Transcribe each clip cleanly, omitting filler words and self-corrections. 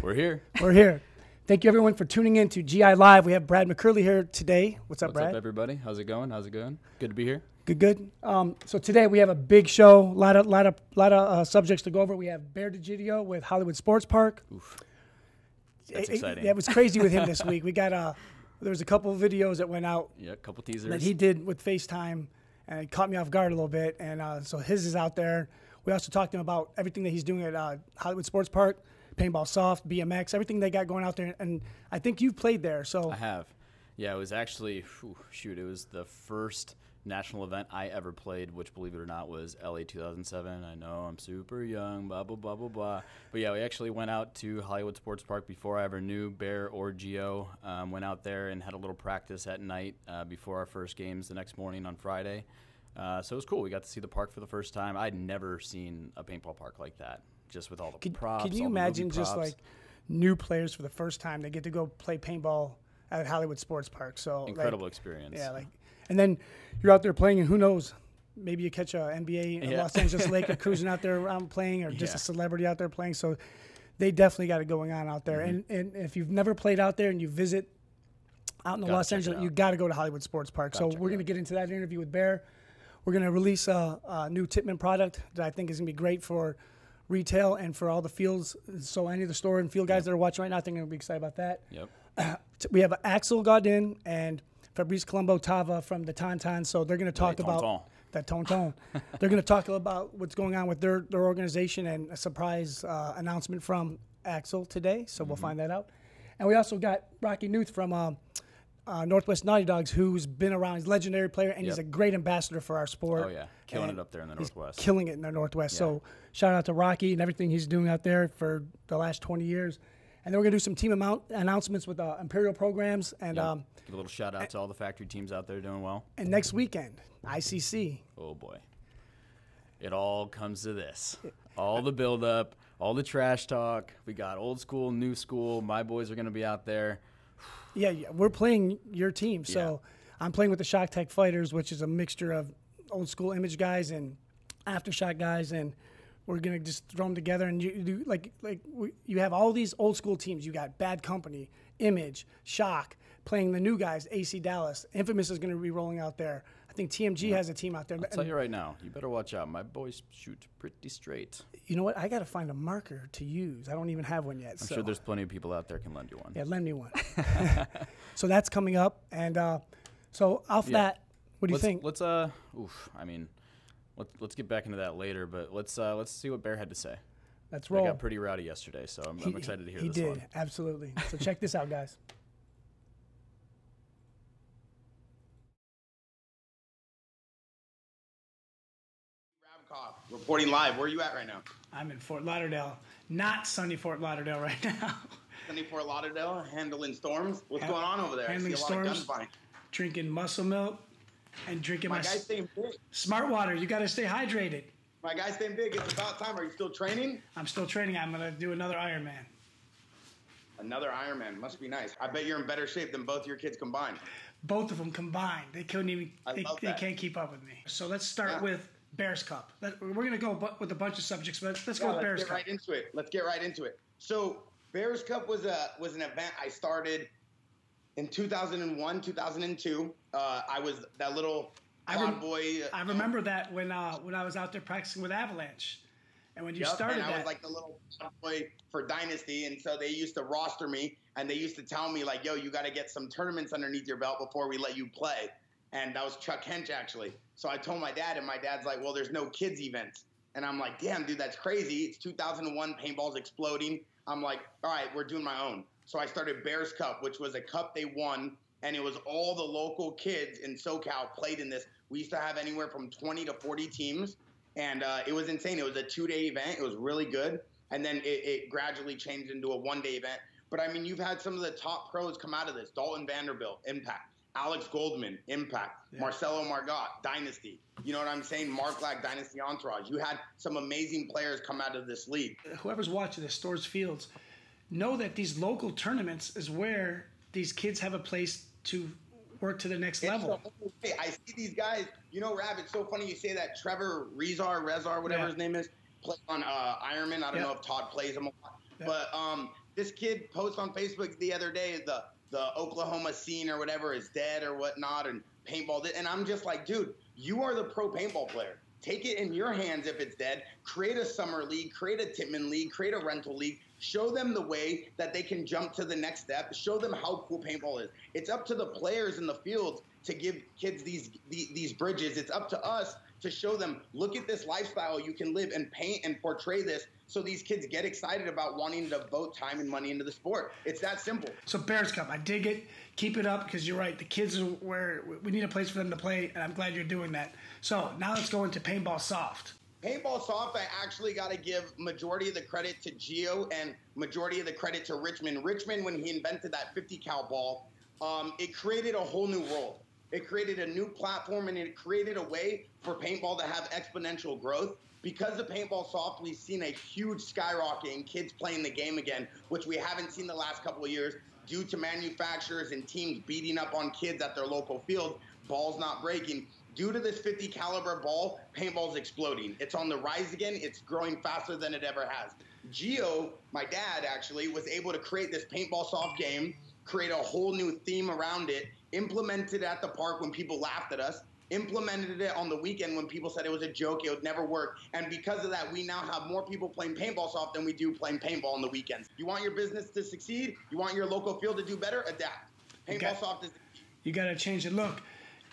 We're here. We're here. Thank you, everyone, for tuning in to GI Live. We have Brad McCurley here today. What's up, Brad? What's up, everybody? How's it going? Good to be here. Good. So today we have a big show. A lot of subjects to go over. We have Bear Degidio with Hollywood Sports Park. Oof. That's exciting. It was crazy with him this week. We got there was a couple of videos that went out. Yeah, a couple teasers that he did with FaceTime, and it caught me off guard a little bit. And so his is out there. We also talked to him about everything that he's doing at Hollywood Sports Park. Paintball, soft, BMX, everything they got going out there. And I think you've played there. So I have. Yeah, it was actually, it was the first national event I ever played, which, believe it or not, was LA 2007. I know I'm super young, blah, blah, blah, blah, blah. But, yeah, we actually went out to Hollywood Sports Park before I ever knew Bear or Gio. Went out there and had a little practice at night before our first games the next morning on Friday. So it was cool. We got to see the park for the first time. I'd never seen a paintball park like that. Just with all the props. Can you imagine just like new players for the first time? They get to go play paintball at Hollywood Sports Park. So incredible experience. Yeah, and then you're out there playing, and who knows? Maybe you catch a NBA, Los Angeles Lakers cruising out there around playing, or just a celebrity out there playing. So they definitely got it going on out there. Mm-hmm. And if you've never played out there and you visit out in the Los Angeles, you got to go to Hollywood Sports Park. So we're going to get into that interview with Bear. We're going to release a new Tippmann product that I think is going to be great for retail and for all the fields. So any of the store and field guys that are watching right now, I think they're going to be excited about that. Yep. We have Axel Gaudin and Fabrice Colombo Tava from the TonTons. So they're going to talk about that TonTons. They're going to talk about what's going on with their organization and a surprise announcement from Axel today. So we'll find that out. And we also got Rocky Knuth from Northwest Naughty Dogs, who's been around. He's a legendary player, and he's a great ambassador for our sport. Oh, yeah. Killing it up there in the Northwest. Killing it in the Northwest. Yeah. So shout out to Rocky and everything he's doing out there for the last 20 years. And then we're going to do some team announcements with Imperial programs. And give a little shout out to all the factory teams out there doing well. And next weekend, ICC. Oh, boy. It all comes to this. All the build-up, all the trash talk. We got old school, new school. My boys are going to be out there. Yeah, we're playing your team. So I'm playing with the Shock Tech Fighters, which is a mixture of old school image guys and aftershock guys, and we're gonna just throw them together. And you do you have all these old school teams. You got Bad Company, Image, Shock, playing the new guys. AC Dallas, Infamous is gonna be rolling out there. I think TMG has a team out there. I'll tell you right now, you better watch out. My boys shoot pretty straight. You know what? I got to find a marker to use. I don't even have one yet. I'm sure there's plenty of people out there can lend you one. Yeah, lend me one. So that's coming up. And so off that, what do you think? Let's let's get back into that later. But let's see what Bear had to say. Let's roll. I got pretty rowdy yesterday, so I'm excited to hear this one. He did, absolutely. So check this out, guys. Rabackoff, reporting live. Where are you at right now? I'm in Fort Lauderdale, not sunny Fort Lauderdale right now. Sunny Fort Lauderdale, handling storms. What's going on over there? Handling storms, drinking muscle milk, and drinking my guy's staying big. Smart water. You got to stay hydrated. My guy's staying big. It's about time. Are you still training? I'm still training. I'm going to do another Ironman. Another Ironman. Must be nice. I bet you're in better shape than both your kids combined. Both of them combined. They couldn't even, they can't keep up with me. So let's start with Bears Cup. We're going to go with a bunch of subjects, but let's go with Bears Cup. Let's get right into it. So Bears Cup was an event I started in 2001, 2002. I was that little boy. I remember that when I was out there practicing with Avalanche. And when you started I was like the little boy for Dynasty, and so they used to roster me, and they used to tell me, like, yo, you got to get some tournaments underneath your belt before we let you play. And that was Chuck Hench, actually. So I told my dad, and my dad's like, well, there's no kids events. And I'm like, damn, dude, that's crazy. It's 2001, paintball's exploding. I'm like, all right, we're doing my own. So I started Bears Cup, which was a cup they won, and it was all the local kids in SoCal played in this. We used to have anywhere from 20 to 40 teams. And it was insane. It was a 2-day event. It was really good. and then it gradually changed into a one-day event. But I mean, you've had some of the top pros come out of this. Dalton Vanderbilt, Impact. Alex Goldman, Impact. Yeah. Marcelo Margot, Dynasty. You know what I'm saying? Mark Lack, Dynasty Entourage. You had some amazing players come out of this league. Whoever's watching this, Stores Fields, know that these local tournaments is where these kids have a place to work to the next level. I see these guys. You know, Rab, it's so funny you say that. Trevor Rezar, whatever his name is, plays on Ironman. I don't know if Todd plays him a lot. But this kid posted on Facebook the other day, the Oklahoma scene or whatever is dead or whatnot, and paintball. And I'm just like, dude, you are the pro paintball player. Take it in your hands if it's dead. Create a summer league, create a Tippmann league, create a rental league. Show them the way that they can jump to the next step. Show them how cool paintball is. It's up to the players in the fields to give kids these bridges. It's up to us to show them, look at this lifestyle you can live and paint and portray this, so these kids get excited about wanting to devote time and money into the sport. It's that simple. So Bears Cup, I dig it. Keep it up, because you're right. The kids are where we need a place for them to play, and I'm glad you're doing that. So now let's go into Paintball Soft. Paintball Soft, I actually got to give majority of the credit to Gio and majority of the credit to Richmond. Richmond, when he invented that 50 cal ball, it created a whole new world. It created a new platform, and it created a way for paintball to have exponential growth. Because of Paintball Soft, we've seen a huge skyrocket in kids playing the game again, which we haven't seen the last couple of years due to manufacturers and teams beating up on kids at their local field, balls not breaking. Due to this 50 caliber ball, paintball's exploding. It's on the rise again. It's growing faster than it ever has. Gio, my dad actually, was able to create this Paintball Soft game, create a whole new theme around it, implement it at the park when people laughed at us, implemented it on the weekend when people said it was a joke, it would never work. And because of that, we now have more people playing Paintball Soft than we do playing paintball on the weekends. You want your business to succeed? You want your local field to do better? Adapt. Paintball Soft is the key. You got to change it. Look,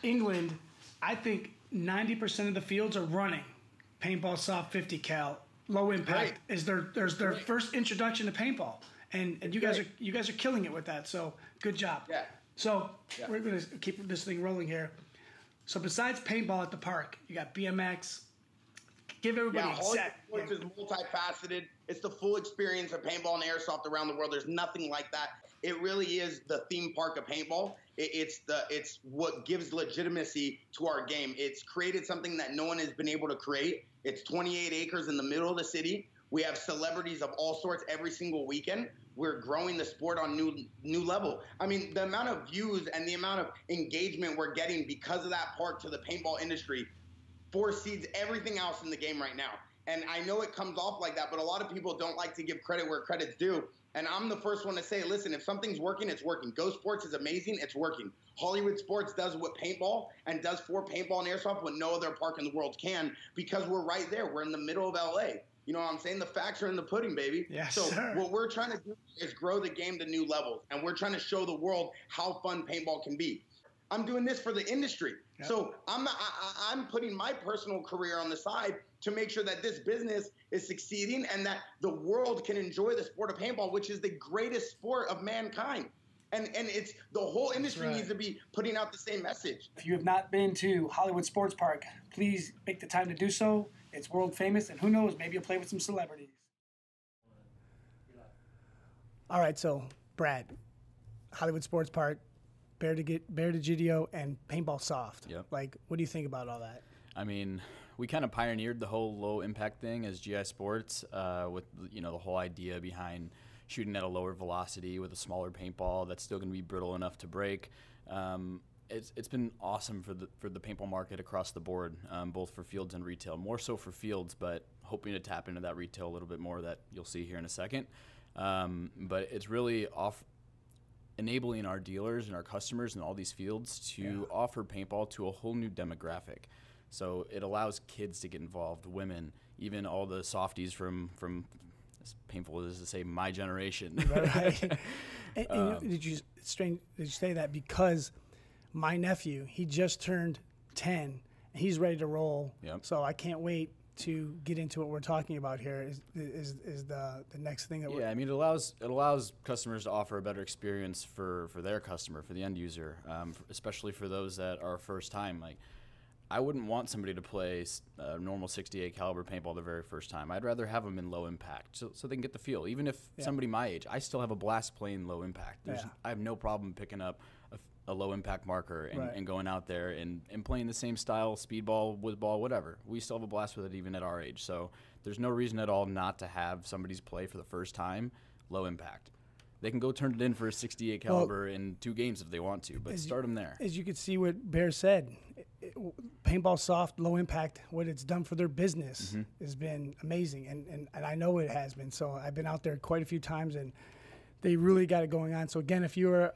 England, I think 90% of the fields are running Paintball Soft 50 cal. Low impact is their first introduction to paintball. And you guys are killing it with that. So good job. Yeah. So we're going to keep this thing rolling here. So besides paintball at the park, you got BMX. Give everybody a set. Sports is multifaceted. It's the full experience of paintball and airsoft around the world. There's nothing like that. It really is the theme park of paintball. It's what gives legitimacy to our game. It's created something that no one has been able to create. It's 28 acres in the middle of the city. We have celebrities of all sorts every single weekend. We're growing the sport on new level. I mean, the amount of views and the amount of engagement we're getting because of that park to the paintball industry foresees everything else in the game right now. And I know it comes off like that, but a lot of people don't like to give credit where credit's due. And I'm the first one to say, listen, if something's working, it's working. Go Sports is amazing. It's working. Hollywood Sports does what paintball and does for paintball and airsoft what no other park in the world can, because we're right there. We're in the middle of LA. You know what I'm saying? The facts are in the pudding, baby. Yes, so sir. What we're trying to do is grow the game to new levels, and we're trying to show the world how fun paintball can be. I'm doing this for the industry. Yep. So I'm putting my personal career on the side to make sure that this business is succeeding and that the world can enjoy the sport of paintball, which is the greatest sport of mankind. And it's the whole industry needs to be putting out the same message. If you have not been to Hollywood Sports Park, please make the time to do so. It's world famous, and who knows, maybe you'll play with some celebrities. All right, so Brad, Hollywood Sports Park, Bear Degidio, and Paintball Soft. Yep. Like, what do you think about all that? I mean, we kind of pioneered the whole low impact thing as GI Sports with the whole idea behind shooting at a lower velocity with a smaller paintball that's still going to be brittle enough to break. It's been awesome for the paintball market across the board, both for fields and retail. More so for fields, but hoping to tap into that retail a little bit more that you'll see here in a second. But it's really enabling our dealers and our customers in all these fields to offer paintball to a whole new demographic. So it allows kids to get involved, women, even all the softies from as painful as to say my generation. Right. And did you say that because my nephew, he just turned 10, and he's ready to roll. Yep. So I can't wait to get into what we're talking about here. Is the next thing that we're... Yeah, I mean, it allows customers to offer a better experience for their customer, for the end user, especially for those that are first time. Like, I wouldn't want somebody to play normal 68 caliber paintball the very first time. I'd rather have them in low impact so they can get the feel. Even if somebody my age, I still have a blast playing low impact. I have no problem picking up a low impact marker and going out there and playing the same style, speedball, whiz ball, whatever. We still have a blast with it even at our age. So there's no reason at all not to have somebody's play for the first time low impact. They can go turn it in for a 68 caliber in 2 games if they want to, but start them there. As you could see what Bear said, paintball soft, low impact, what it's done for their business has been amazing, and I know it has been. So I've been out there quite a few times, and they really got it going on. So again, if you've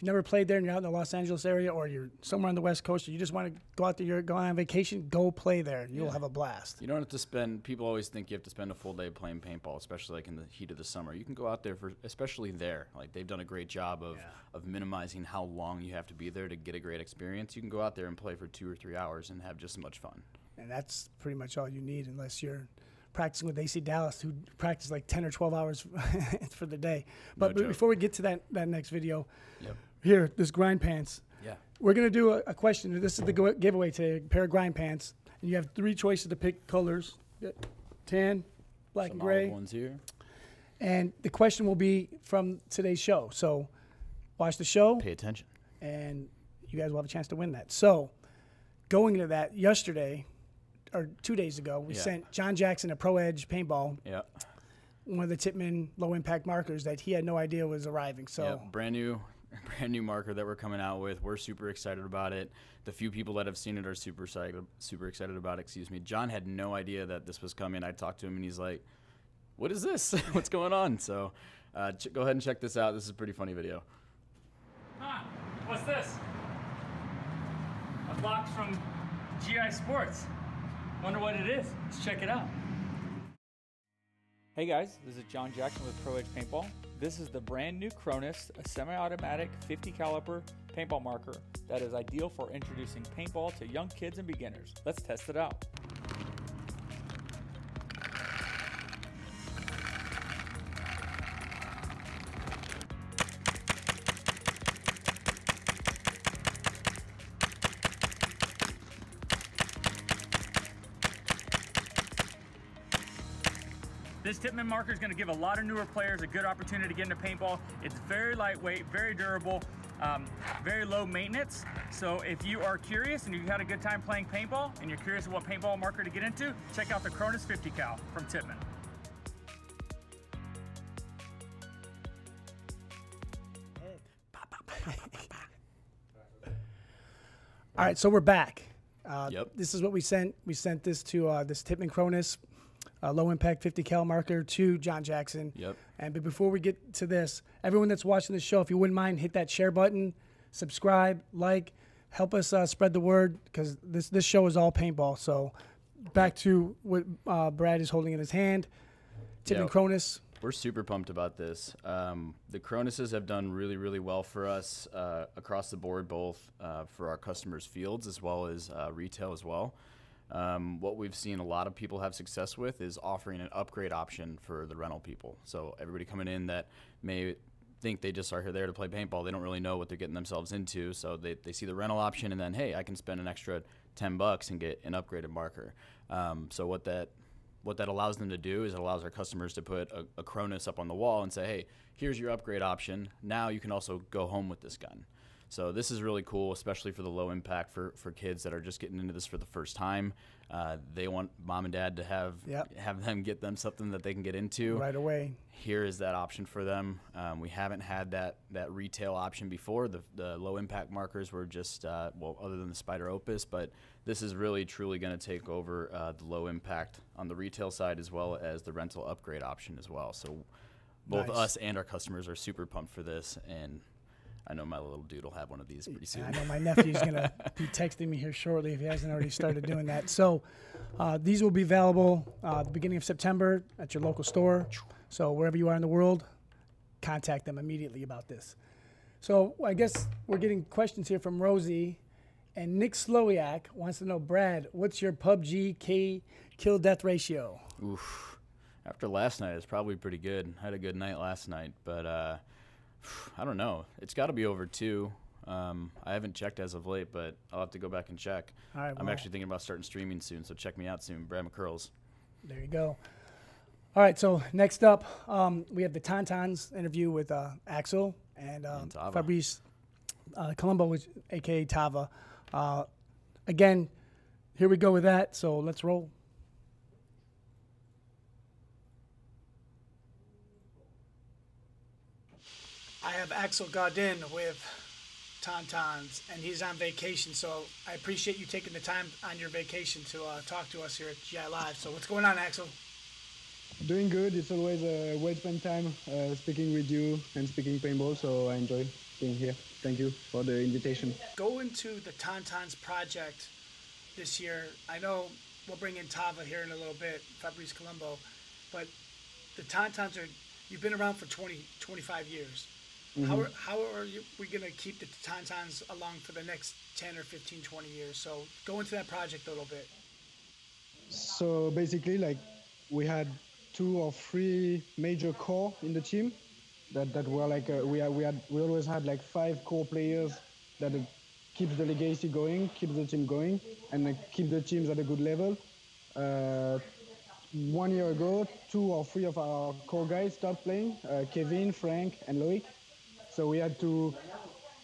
never played there and you're out in the Los Angeles area, or you're somewhere on the West Coast, or you just want to go out there, you're going on vacation, go play there. You'll have a blast. You don't have to spend, people always think you have to spend a full day playing paintball, especially like in the heat of the summer. You can go out there especially there. Like they've done a great job of minimizing how long you have to be there to get a great experience. You can go out there and play for 2 or 3 hours and have just as much fun. And that's pretty much all you need, unless you're practicing with AC Dallas, who practice like 10 or 12 hours for the day. But before we get to that next video, here, this grind pants. Yeah. We're going to do a question. This is the giveaway today, a pair of grind pants. And you have 3 choices to pick colors: tan, black, and gray. Ones here. And the question will be from today's show. So watch the show. Pay attention. And you guys will have a chance to win that. So going into that, yesterday, or 2 days ago, we sent John Jackson a Pro Edge paintball. Yeah. One of the Tippmann low impact markers that he had no idea was arriving. So brand new marker that we're coming out with. We're super excited about it. The few people that have seen it are super excited about it. Excuse me. John had no idea that this was coming. I talked to him and he's like, "What is this? What's going on?" So go ahead and check this out. This is a pretty funny video. What's this? A box from GI Sports. Wonder what it is. Let's check it out. Hey guys, this is John Jackson with Pro Edge Paintball. This is the brand new Cronus, a semi-automatic 50 caliber paintball marker that is ideal for introducing paintball to young kids and beginners. Let's test it out. This Tippmann marker is going to give a lot of newer players a good opportunity to get into paintball. It's very lightweight, very durable, very low maintenance. So if you are curious and you've had a good time playing paintball and you're curious what paintball marker to get into, check out the Cronus 50 cal from Tippmann. All right, so we're back. This is what we sent. We sent this to this Tippmann Cronus low impact 50 cal marker to John Jackson. But before we get to this, everyone that's watching the show, if you wouldn't mind, hit that share button, subscribe, like, help us spread the word, because this show is all paintball. So back to what Brad is holding in his hand, Tippmann Cronus. We're super pumped about this. The Cronuses have done really, really well for us across the board, both for our customers' fields as well as retail as well. What we've seen a lot of people have success with is offering an upgrade option for the rental people. So everybody coming in that may think they just are there to play paintball, they don't really know what they're getting themselves into. So they see the rental option and then, hey, I can spend an extra $10 and get an upgraded marker. So what that allows them to do is it allows our customers to put a Cronus up on the wall and say, hey, here's your upgrade option. Now you can also go home with this gun. So this is really cool, especially for the low impact for kids that are just getting into this for the first time. They want mom and dad to have them get them something that they can get into right away. Here is that option for them. We haven't had that retail option before. The low impact markers were just other than the Spider Opus, but this is really truly going to take over the low impact on the retail side as well as the rental upgrade option as well. So both us and our customers are super pumped for this, and I know my little dude will have one of these pretty soon. I know my nephew's going to be texting me here shortly if he hasn't already started doing that. So these will be available at the beginning of September at your local store. So wherever you are in the world, contact them immediately about this. So I guess we're getting questions here from Rosie. And Nick Slowiak wants to know, Brad, what's your PUBG kill-death ratio? Oof. After last night, it's probably pretty good. I had a good night last night, but I don't know. It's got to be over 2. I haven't checked as of late, but I'll have to go back and check. All right, I'm actually thinking about starting streaming soon, so check me out soon. Brad McCurley. There you go. All right, so next up, we have the TonTons interview with Axel and Fabrice Colombo, a.k.a. Tava. Again, here we go with that, so let's roll. I have Axel Gaudin with TonTons, and he's on vacation, so I appreciate you taking the time on your vacation to talk to us here at GI Live. So what's going on, Axel? Doing good. It's always a well-spent time speaking with you and speaking paintball, so I enjoy being here. Thank you for the invitation. Go into the TonTons project this year. I know we'll bring in Tava here in a little bit, Fabrice Colombo, but the TonTons you've been around for 25 years. Mm-hmm. How are we going to keep the TonTons along for the next 10 or 15, 20 years? So go into that project a little bit. So basically, like, we had 2 or 3 major core in the team that were like we always had like 5 core players that keeps the legacy going, keeps the team going, and keep the teams at a good level. 1 year ago, 2 or 3 of our core guys stopped playing, Kevin, Frank, and Loic. So we had to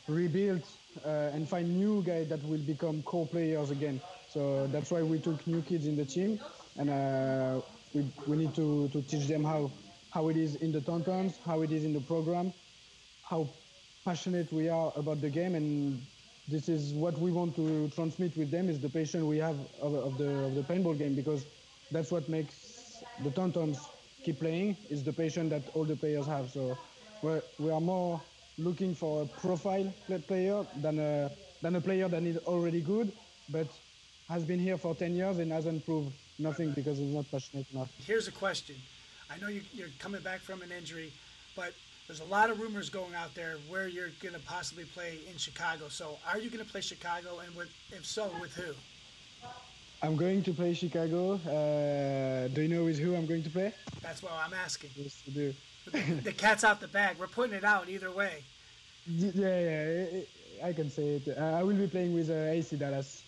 rebuild and find new guys that will become core players again. So that's why we took new kids in the team, and we need to teach them how it is in the TonTons, how it is in the program, how passionate we are about the game, and this is what we want to transmit with them, is the passion we have of the paintball game, because that's what makes the TonTons keep playing, is the passion that all the players have. So we are more looking for a profile player than a player that is already good, but has been here for 10 years and hasn't proved nothing because he's not passionate enough. Here's a question. I know you're coming back from an injury, but there's a lot of rumors going out there where you're going to possibly play in Chicago. So are you going to play Chicago, and if so, with who? I'm going to play Chicago. Do you know with who I'm going to play? That's what I'm asking. Yes, I do. The cat's out the bag. We're putting it out either way. Yeah, I can say it. I will be playing with AC Dallas.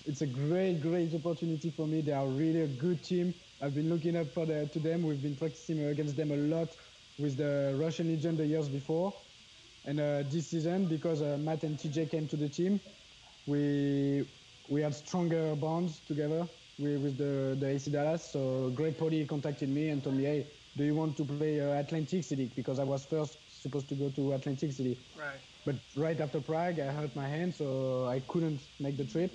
It's a great opportunity for me. They are really a good team. I've been looking up to them. We've been practicing against them a lot with the Russian Legion the years before. And this season, because Matt and TJ came to the team, we had stronger bonds together with the AC Dallas. So Greg Pody contacted me and told me, hey, do you want to play Atlantic City? Because I was first supposed to go to Atlantic City. Right. But right after Prague, I hurt my hand, so I couldn't make the trip.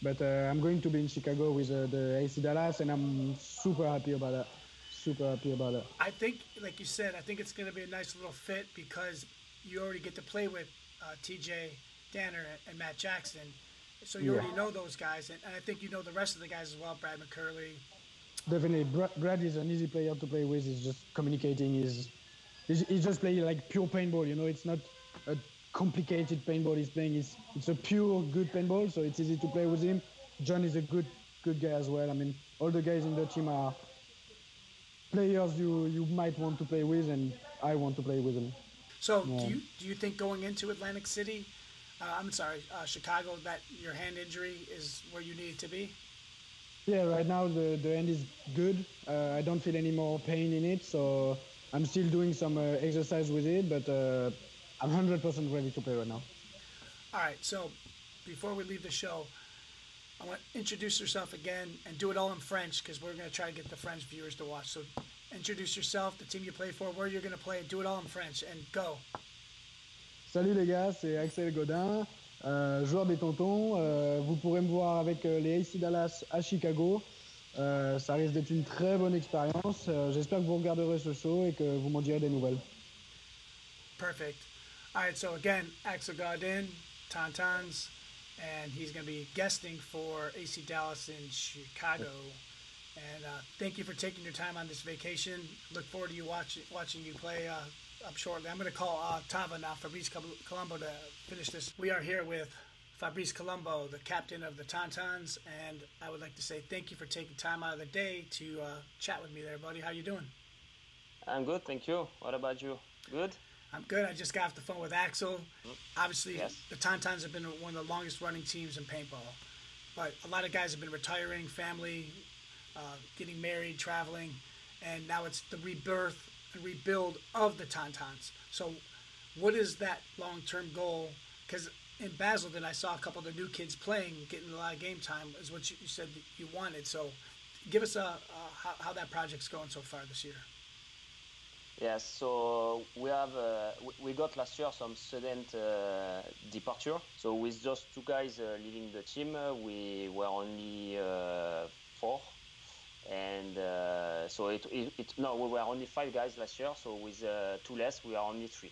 But I'm going to be in Chicago with the AC Dallas, and I'm super happy about that. I think, like you said, I think it's going to be a nice little fit because you already get to play with TJ Danner and Matt Jackson. So you already know those guys, and I think you know the rest of the guys as well, Brad McCurley. Definitely. Brad is an easy player to play with. He's just communicating. He's just playing like pure paintball, you know. It's not a complicated paintball he's playing. It's a pure good paintball, so it's easy to play with him. John is a good guy as well. I mean, all the guys in the team are players you might want to play with, and I want to play with them. So do you think going into Atlantic City, Chicago, that your hand injury is where you need it to be? Yeah, right now the hand is good. I don't feel any more pain in it, so I'm still doing some exercise with it, but I'm 100% ready to play right now. All right, so before we leave the show, I want to introduce yourself again and do it all in French because we're going to try to get the French viewers to watch. So introduce yourself, the team you play for, where you're going to play, do it all in French, and go. Salut les gars, c'est Axel Gaudin, joueur des TonTons. Vous pourrez me voir avec les AC Dallas à Chicago. Ça risque d'être une très bonne expérience. J'espère que vous regarderez ce show et que vous m'en direz des nouvelles. Perfect. All right, so again, Axel Gaudin, TonTons, and he's going to be guesting for AC Dallas in Chicago. And thank you for taking your time on this vacation. Look forward to you watching you play up shortly. I'm going to call Tava now, Fabrice Colombo, to finish this. We are here with Fabrice Colombo, the captain of the TonTons, and I would like to say thank you for taking time out of the day to chat with me there, buddy. How you doing? I'm good, thank you. What about you? Good? I'm good. I just got off the phone with Axel. Obviously, Yes. the TonTons have been one of the longest running teams in paintball. But a lot of guys have been retiring, family, getting married, traveling, and now it's the rebirth and rebuild of the TonTons. So what is that long-term goal? Because in Basildon, I saw a couple of the new kids playing, getting a lot of game time, is what you said that you wanted. So give us how that project's going so far this year. Yes, so we have we got last year some sudden departure. So with just 2 guys leaving the team, we were only 4, and so no, we were only 5 guys last year. So with 2 less, we are only 3.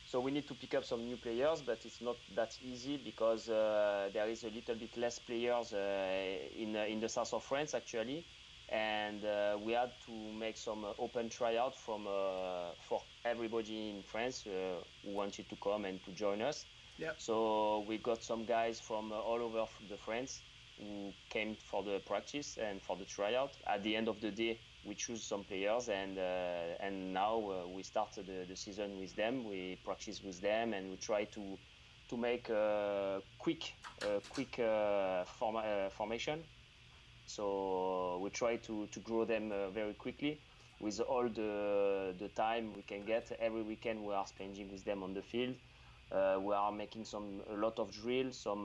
So we need to pick up some new players, but it's not that easy because there is a little bit less players in the south of France actually. And we had to make some open tryout for everybody in France who wanted to come and to join us. Yep. So we got some guys from all over the France who came for the practice and for the tryout. At the end of the day, we choose some players, and now we started the season with them. We practice with them, and we try to make a quick formation. So we try to grow them very quickly with all the time we can get. Every weekend we are spending with them on the field. We are making a lot of drills, some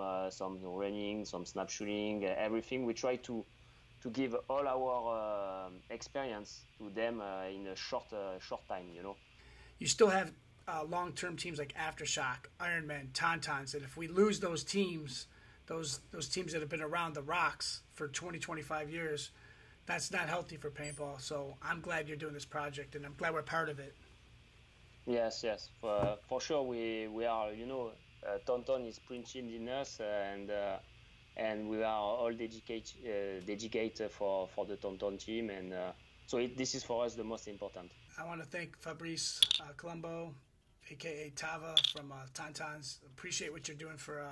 running, some snap shooting, everything. We try to give all our experience to them in a short time, you know. You still have long-term teams like Aftershock, Ironman, TonTons, and if we lose those teams, those teams that have been around the rocks for 20, 25 years, that's not healthy for paintball. So I'm glad you're doing this project, and I'm glad we're part of it. Yes, for sure we are. You know, TonTon is printed in us, and we are all dedicated for the TonTon team, and so this is for us the most important. I want to thank Fabrice, Colombo, aka Tava from TonTons. Appreciate what you're doing for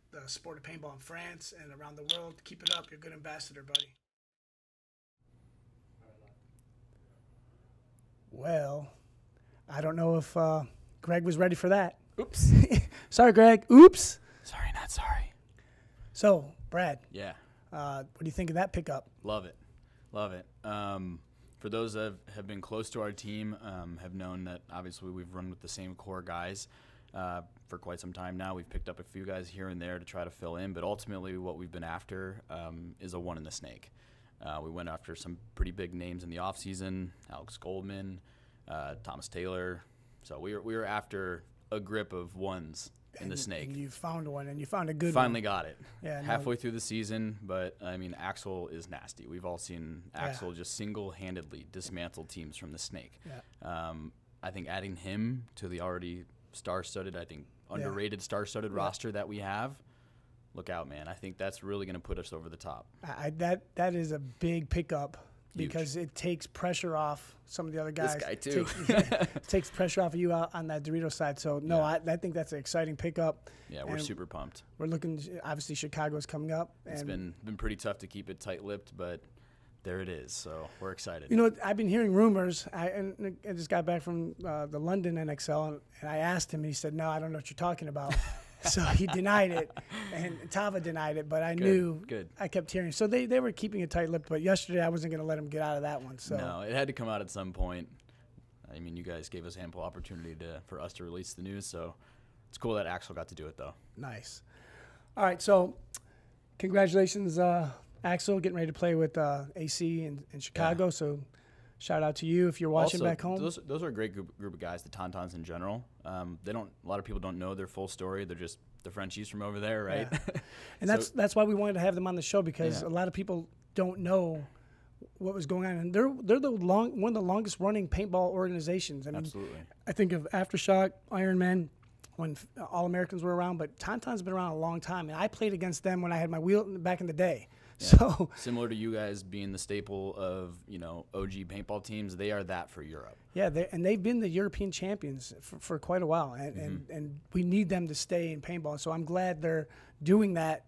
the sport of paintball in France and around the world. Keep it up. You're a good ambassador, buddy. Well, I don't know if Greg was ready for that. Oops. Sorry, Greg. Oops. Sorry, not sorry. So, Brad. Yeah. What do you think of that pickup? Love it. Love it. For those that have been close to our team, have known that obviously we've run with the same core guys for quite some time now. We've picked up a few guys here and there to try to fill in, but ultimately what we've been after is a one in the snake. We went after some pretty big names in the offseason, Alex Goldman, Thomas Taylor. So we were after a grip of ones in the snake. And you found one, and you found a good Finally one. got it. Yeah, halfway through the season, but I mean, Axel is nasty. We've all seen Axel just single-handedly dismantle teams from the snake. Yeah. I think adding him to the already star-studded, underrated star-studded roster that we have, look out, man. I think that's really going to put us over the top. That is a big pickup. Huge. Because it takes pressure off some of the other guys. This guy too. Takes pressure off of you out on that Dorito side. So, no, I think that's an exciting pickup. Yeah, we're super pumped. We're looking, obviously, Chicago's coming up. It's been pretty tough to keep it tight-lipped, but there it is. So we're excited. You know, I've been hearing rumors. I just got back from the London NXL, and I asked him, and he said, no, I don't know what you're talking about. So he denied it, and Tava denied it, but I knew. Good. I kept hearing. So they were keeping it tight-lipped, but yesterday I wasn't going to let him get out of that one. So no, it had to come out at some point. I mean, you guys gave us ample opportunity for us to release the news, so it's cool that Axel got to do it, though. Nice. All right, so congratulations, Axel, getting ready to play with AC in Chicago. Yeah. So shout out to you if you're watching back home. Those are a great group of guys, the TonTons in general. A lot of people don't know their full story. They're just the Frenchies from over there, right? Yeah. And that's why we wanted to have them on the show, because a lot of people don't know what was going on, and they're one of the longest running paintball organizations. I mean, absolutely. I think of Aftershock, Ironman, when All Americans were around, but TonTon's been around a long time, and I played against them when I had my wheel back in the day. Yeah. So similar to you guys being the staple of OG paintball teams, they are that for Europe. Yeah, they've been the European champions for quite a while, and we need them to stay in paintball. So I'm glad they're doing that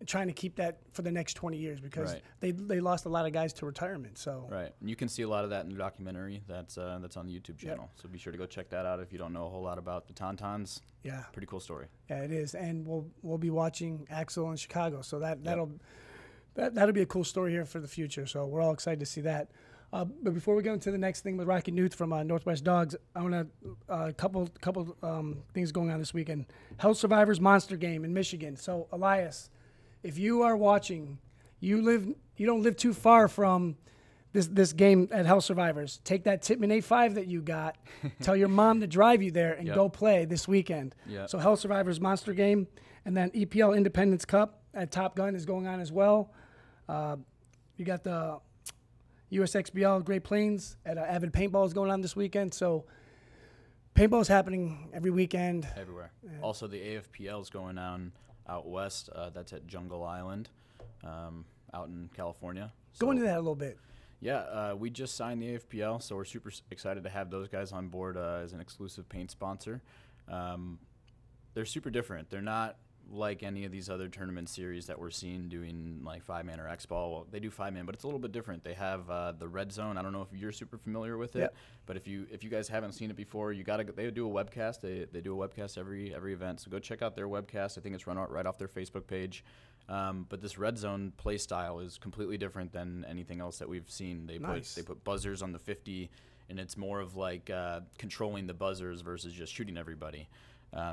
trying to keep that for the next 20 years because Right. they lost a lot of guys to retirement. So Right. And you can see a lot of that in the documentary that's on the YouTube channel. So be sure to go check that out if you don't know a whole lot about the TonTons. Yeah. Pretty cool story. Yeah, it is. And we'll be watching Axel in Chicago. So that'll be a cool story here for the future. So we're all excited to see that. But before we go into the next thing with Rocky Knuth from Northwest Dogs, I want to a couple things going on this weekend. Hell Survivors Monster Game in Michigan. So Elias, if you are watching, you don't live too far from this game at Hell Survivors. Take that Tippmann A5 that you got, tell your mom to drive you there, and go play this weekend. Yep. So Hell Survivors Monster Game, and then EPL Independence Cup at Top Gun is going on as well. You got the USXBL Great Plains at Avid Paintball is going on this weekend. So paintball is happening every weekend. Everywhere. Also, the AFPL is going on out west. That's at Jungle Island out in California. Go into that a little bit. Yeah, we just signed the AFPL, so we're super excited to have those guys on board as an exclusive paint sponsor. They're super different. They're not like any of these other tournament series that we're seeing doing like 5-man or X-Ball. Well, they do 5-man, but it's a little bit different. They have the red zone. I don't know if you're super familiar with it, but if you guys haven't seen it before, they do a webcast. They do a webcast every event, so go check out their webcast. I think it's run out right off their Facebook page. But this red zone play style is completely different than anything else that we've seen. They put buzzers on the 50, and it's more of like controlling the buzzers versus just shooting everybody.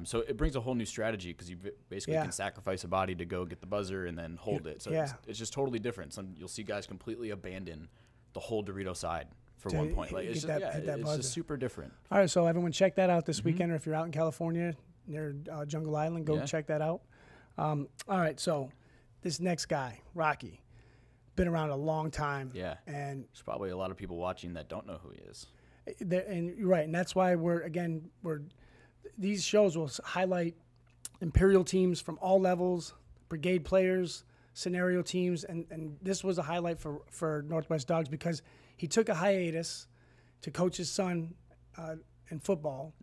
So it brings a whole new strategy because you basically can sacrifice a body to go get the buzzer and then hold it. So it's just totally different. You'll see guys completely abandon the whole Dorito side for one point. Like it's just super different. All right, so everyone check that out this weekend, or if you're out in California near Jungle Island, go check that out. All right, so this next guy, Rocky, been around a long time. Yeah, and there's probably a lot of people watching that don't know who he is. And you're right, and that's why these shows will highlight Imperial teams from all levels, brigade players, scenario teams, and this was a highlight for Northwest Dogs because he took a hiatus to coach his son in football,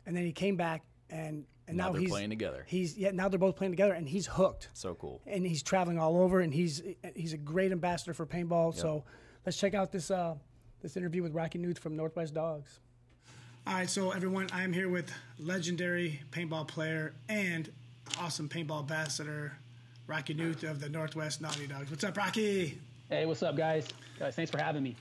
and then he came back and now they're playing together. Now they're both playing together, and he's hooked. So cool. And he's traveling all over, and he's a great ambassador for paintball. Yep. So let's check out this interview with Rocky Knuth from Northwest Dogs. All right, so everyone, I am here with legendary paintball player and awesome paintball ambassador, Rocky Knuth of the Northwest Naughty Dogs. What's up, Rocky? Hey, what's up, guys? Thanks for having me.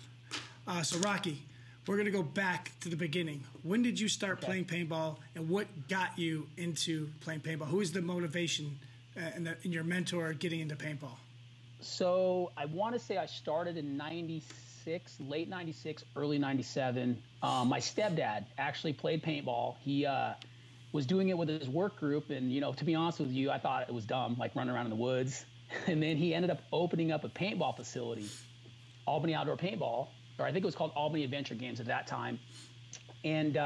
So, Rocky, we're going to go back to the beginning. When did you start playing paintball, and what got you into playing paintball? Who is the motivation and your mentor getting into paintball? So I want to say I started in 96, late 96, early 97. My stepdad actually played paintball. He was doing it with his work group, and, to be honest with you, I thought it was dumb, like running around in the woods. And then he ended up opening up a paintball facility, Albany Outdoor Paintball, or I think it was called Albany Adventure Games at that time. And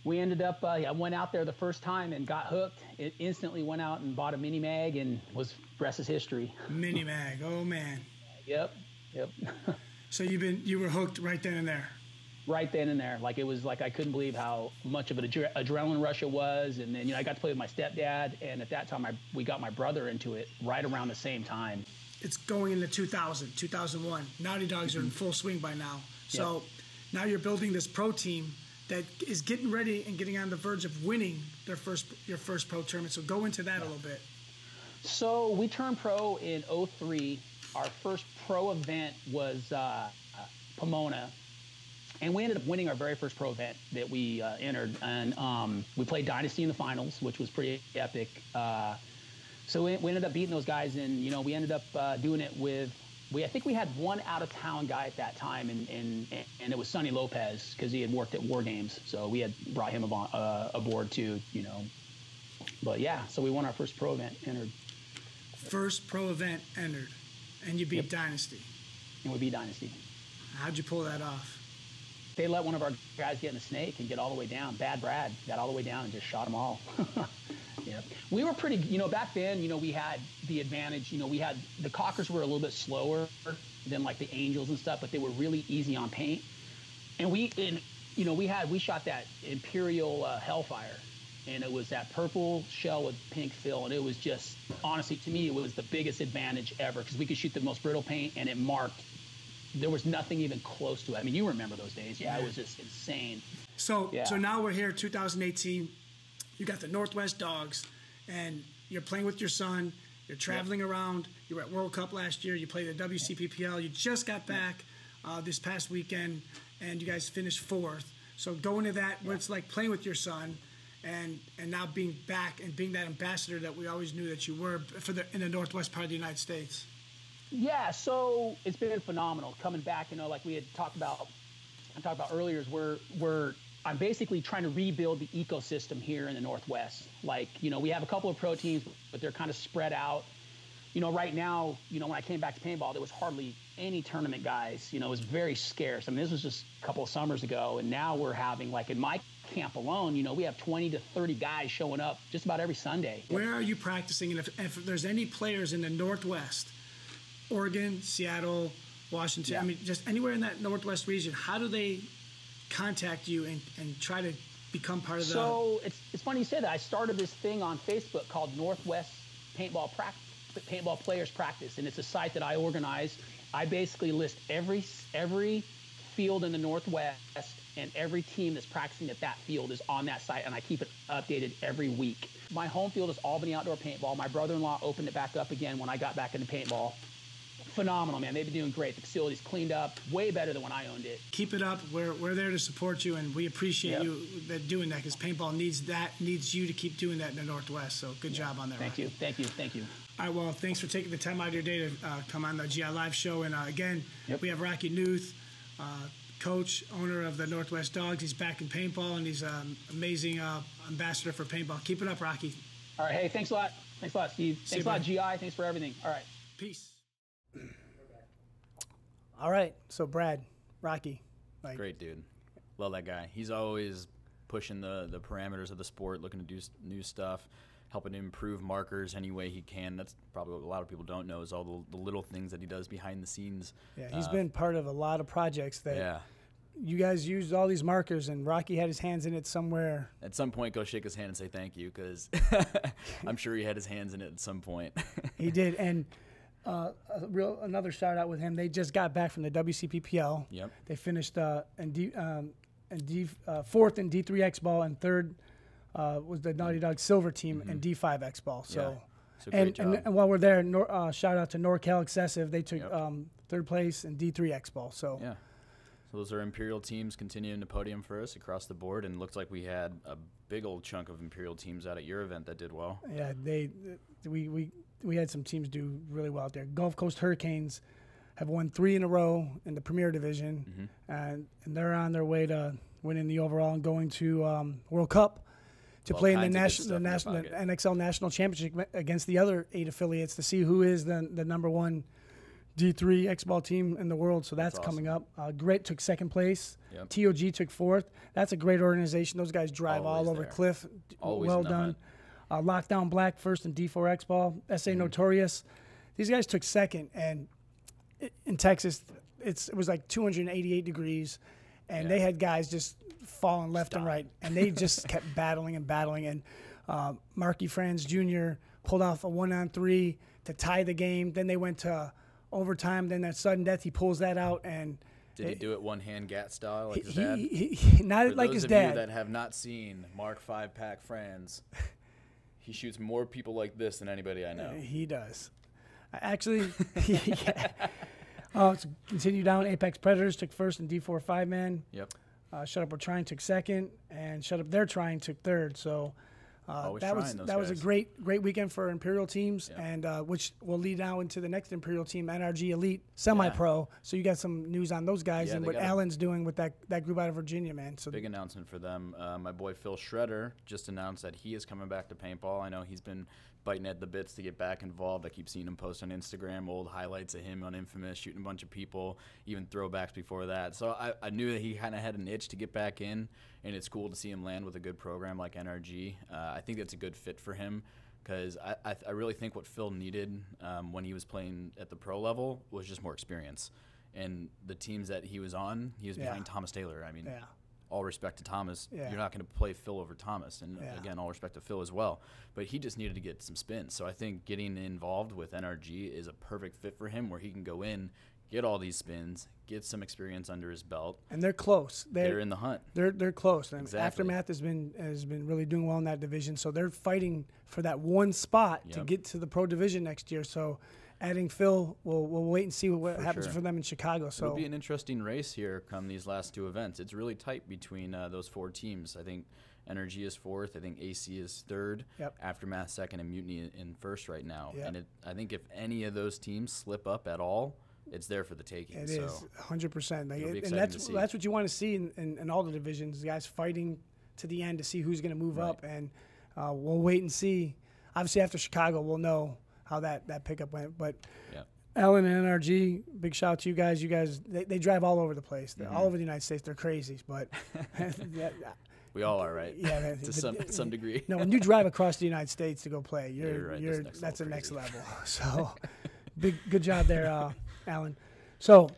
we ended up, I went out there the first time and got hooked. It instantly went out and bought a mini mag and rest is history. Mini mag, oh man. Yep. So you were hooked right then and there. Right then and there. Like, it was like I couldn't believe how much of an adrenaline rush it was. And then, I got to play with my stepdad. And at that time, we got my brother into it right around the same time. It's going into 2001. Naughty Dogs are in full swing by now. So now you're building this pro team that is getting ready and getting on the verge of winning your first pro tournament. So go into that a little bit. So we turned pro in 03. Our first pro event was Pomona. And we ended up winning our very first pro event that we entered. And we played Dynasty in the finals, which was pretty epic. So we ended up beating those guys, and, we ended up doing it with, I think we had one out-of-town guy at that time, and it was Sonny Lopez, because he had worked at War Games. So we had brought him aboard too, But yeah, so we won our first pro event, entered. First pro event entered, and you beat Dynasty. And we beat Dynasty. How'd you pull that off? They let one of our guys get in the snake and get all the way down. Bad Brad got all the way down and just shot them all. Yeah, we were pretty, back then, we had the advantage, we had, the Cockers were a little bit slower than like the Angels and stuff, but they were really easy on paint. And we shot that Imperial Hellfire. and it was that purple shell with pink fill, and it was just, honestly, to me, it was the biggest advantage ever because we could shoot the most brittle paint, and it marked. There was nothing even close to it. I mean, you remember those days. Yeah, it was just insane. So now we're here, 2018. You got the Northwest Dogs, and you're playing with your son. You're traveling around. You were at World Cup last year. You played the WCPPL. You just got back this past weekend, and you guys finished 4th. So going to that, what it's like playing with your son, and now being back and being that ambassador that we always knew that you were in the Northwest part of the United States. Yeah, so it's been phenomenal coming back. You know, like we had talked about earlier, is I'm basically trying to rebuild the ecosystem here in the Northwest. Like, you know, we have a couple of pro teams, but they're kind of spread out. You know, right now, you know, when I came back to paintball, there was hardly any tournament guys. You know, it was very scarce. I mean, this was just a couple of summers ago, and now we're having, like in my camp alone, you know, we have 20 to 30 guys showing up just about every Sunday. Where are you practicing? And if there's any players in the Northwest, Oregon, Seattle, Washington, I mean, just anywhere in that Northwest region, how do they contact you and try to become part of the... So it's funny you say that. I started this thing on Facebook called Northwest Paintball Players Practice, and it's a site that I organize. I basically list every field in the Northwest, and every team that's practicing at that field is on that site, and I keep it updated every week. My home field is Albany Outdoor Paintball. My brother-in-law opened it back up again when I got back into paintball. Phenomenal, man. They've been doing great. The facility's cleaned up, way better than when I owned it. Keep it up. We're there to support you, and we appreciate you doing that, because paintball needs you to keep doing that in the Northwest. So good job on that. Thank you. All right, well, thanks for taking the time out of your day to come on the GI Live show. And again, we have Rocky Knuth, coach, owner of the Northwest Dogs. He's back in paintball, and he's an amazing ambassador for paintball. Keep it up, Rocky. All right, hey, thanks a lot. Thanks a lot, Steve. Thanks a lot, GI. Thanks for everything. All right. Peace. All right, so Brad, Rocky. Great dude. Love that guy. He's always pushing the parameters of the sport, looking to do new stuff, helping to improve markers any way he can. That's probably what a lot of people don't know, is all the little things that he does behind the scenes. Yeah, he's been part of a lot of projects that you guys used all these markers, and Rocky had his hands in it somewhere. At some point, go shake his hand and say thank you, because I'm sure he had his hands in it at some point. He did, and another shout out with him. They just got back from the WCPPL. Yep. They finished fourth in D3 X Ball, and third was the Naughty Dog Silver team in D5 X Ball. So, and while we're there, shout out to NorCal Excessive. They took third place in D3 X Ball. So yeah. So those are Imperial teams continuing to podium for us across the board, and it looks like we had a big old chunk of Imperial teams out at your event that did well. Yeah, we had some teams do really well out there. Gulf Coast Hurricanes have won 3 in a row in the Premier Division, and they're on their way to winning the overall and going to World Cup to play in the NXL National Championship against the other 8 affiliates to see who is the number 1 D3 X-Ball team in the world. So that's awesome. Coming up. Grit took 2nd place. Yep. TOG took 4th. That's a great organization. Those guys drive all over Cliff. Always well done. Lockdown Black 1st in D4 X-Ball. SA Notorious. These guys took 2nd. And in Texas, it was like 288 degrees. And they had guys just falling left and right. And they just kept battling. And Marky Franz Jr. pulled off a 1-on-3 to tie the game. Then they went to overtime, then that sudden death, he pulls that out. And did he do it one-hand gat style like his dad? Not like his dad. For those of you that have not seen Mark 5-Pack Franz, he shoots more people like this than anybody I know. He does. Actually, continue down. Apex Predators took 1st in D4 5-man. Yep. Shut Up We're Trying took 2nd, and Shut Up They're Trying took 3rd. So that was a great weekend for Imperial teams, and which will lead now into the next Imperial team, NRG Elite Semi-Pro. So you got some news on those guys and what Alan's doing with that group out of Virginia, man. So big announcement for them. My boy Phil Schroeder just announced that he is coming back to paintball. I know he's been biting at the bits to get back involved. I keep seeing him post on Instagram old highlights of him on Infamous shooting a bunch of people, even throwbacks before that. So I knew that he kind of had an itch to get back in, and it's cool to see him land with a good program like NRG. I think that's a good fit for him, because I really think what Phil needed when he was playing at the pro level was just more experience. And the teams that he was on, he was behind Thomas Taylor. I mean, all respect to Thomas, Yeah. you're not going to play Phil over Thomas. And again, all respect to Phil as well. But he just needed to get some spins. So I think getting involved with NRG is a perfect fit for him, where he can go in, get all these spins, get some experience under his belt. And they're close. They're in the hunt. They're close. And Exactly. Aftermath has been really doing well in that division. So they're fighting for that one spot to get to the pro division next year. So adding Phil, we'll wait and see what happens for them in Chicago. So it'll be an interesting race here come these last two events. It's really tight between those 4 teams. I think Energy is 4th. I think AC is 3rd. Yep. Aftermath 2nd, and Mutiny in 1st right now. Yep. And I think if any of those teams slip up at all, it's there for the taking. It so is 100%. Like, it'll be and exciting to see. that's what you want to see in all the divisions. Guys fighting to the end to see who's going to move up, and we'll wait and see. Obviously, after Chicago, we'll know how that pickup went. But Ellen and NRG, big shout out to you guys. You guys, they drive all over the place. They're all over the United States. They're crazies, but we all are, right? Yeah, to some degree. No, when you drive across the United States to go play, you're right, that's the next level. So, good job there, Alan. So,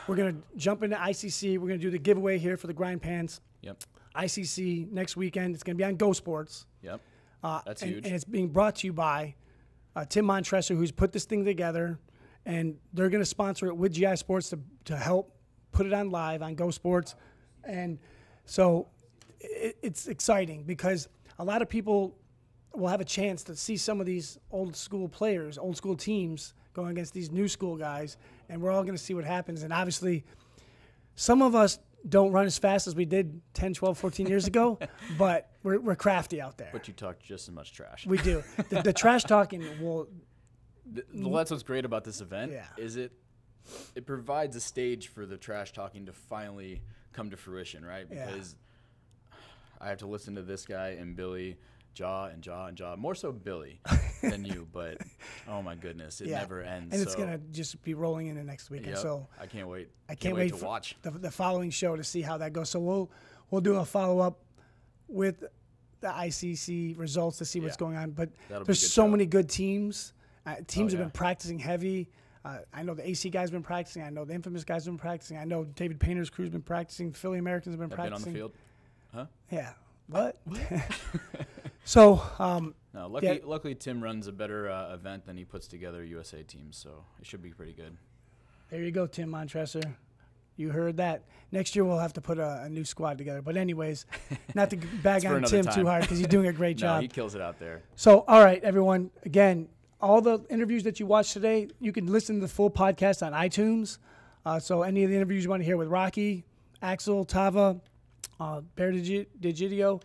we're gonna jump into ICC. We're gonna do the giveaway here for the grind pans. Yep. ICC next weekend. It's gonna be on Go Sports. Yep. That's huge. And it's being brought to you by Tippmann, who's put this thing together, and they're gonna sponsor it with GI Sports to help put it on live on Go Sports, and so it's exciting because a lot of people will have a chance to see some of these old school players, old school teams going against these new school guys, and we're all going to see what happens. And obviously, some of us don't run as fast as we did 10, 12, 14 years ago, but we're crafty out there. But you talk just as much trash. We do. The trash talking will... That's what's great about this event, Yeah. is it provides a stage for the trash talking to finally come to fruition, right? Because I have to listen to this guy and Billy jaw and jaw and jaw, more so Billy than you, but oh my goodness, it never ends. And it's gonna just be rolling into next weekend. So I can't wait. I can't wait to watch the following show to see how that goes. So we'll do a follow up with the ICC results to see what's going on. But there's so many good teams. Teams have been practicing heavy. I know the AC guys have been practicing. I know the Infamous guys have been practicing. I know David Painter's crew's been practicing. Philly Americans have been practicing. Been on the field? Huh? Yeah. What? So, no, luckily Tim runs a better event than he puts together USA teams, so it should be pretty good. There you go, Tim Montresor. You heard that. Next year we'll have to put a new squad together. But anyways, not to bag on Tim too hard because he's doing a great job. He kills it out there. So, all right, everyone. Again, all the interviews that you watched today, you can listen to the full podcast on iTunes. So any of the interviews you want to hear with Rocky, Axel, Tava, Bear Degidio,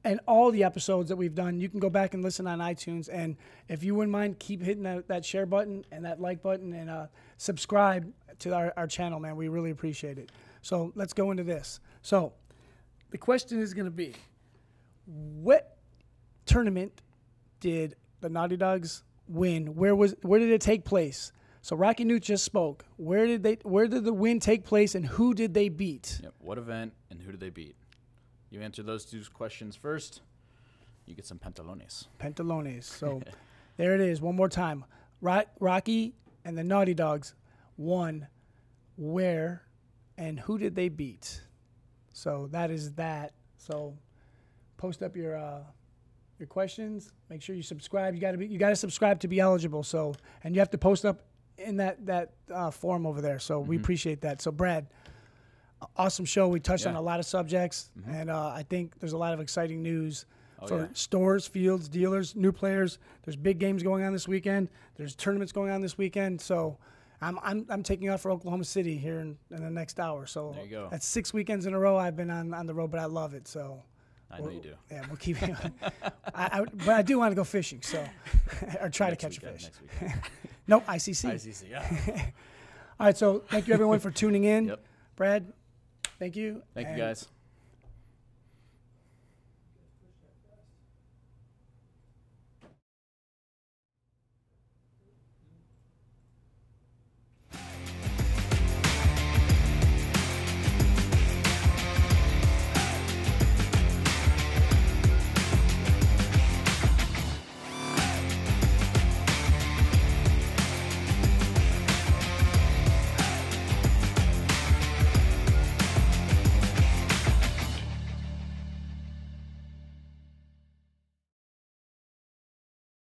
and all the episodes that we've done, you can go back and listen on iTunes. And if you wouldn't mind, keep hitting that share button and that like button and subscribe to our channel, man. We really appreciate it. So let's go into this. So the question is going to be, what tournament did the Naughty Dogs win? Where did it take place? So Rocky Knuth just spoke. Where did the win take place, and who did they beat? Yep. What event and who did they beat? You answer those two questions first, you get some pantalones. Pantalones. So there it is. One more time. Rocky and the Naughty Dogs won where and who did they beat? So that is that. So post up your questions. Make sure you subscribe. You got to subscribe to be eligible. So, and you have to post up in that form over there. So we appreciate that. So Brad, awesome show. We touched on a lot of subjects, and I think there's a lot of exciting news for stores, fields, dealers, new players. There's big games going on this weekend. There's tournaments going on this weekend. So I'm taking off for Oklahoma City here in the next hour. So there you go. That's 6 weekends in a row I've been on the road, but I love it. So I know you do. Yeah, we'll keep it. But I do want to go fishing, so or try to catch a fish. Next weekend. Nope, ICC. ICC, yeah. All right, so thank you everyone for tuning in. Yep. Brad, thank you. Thank you guys.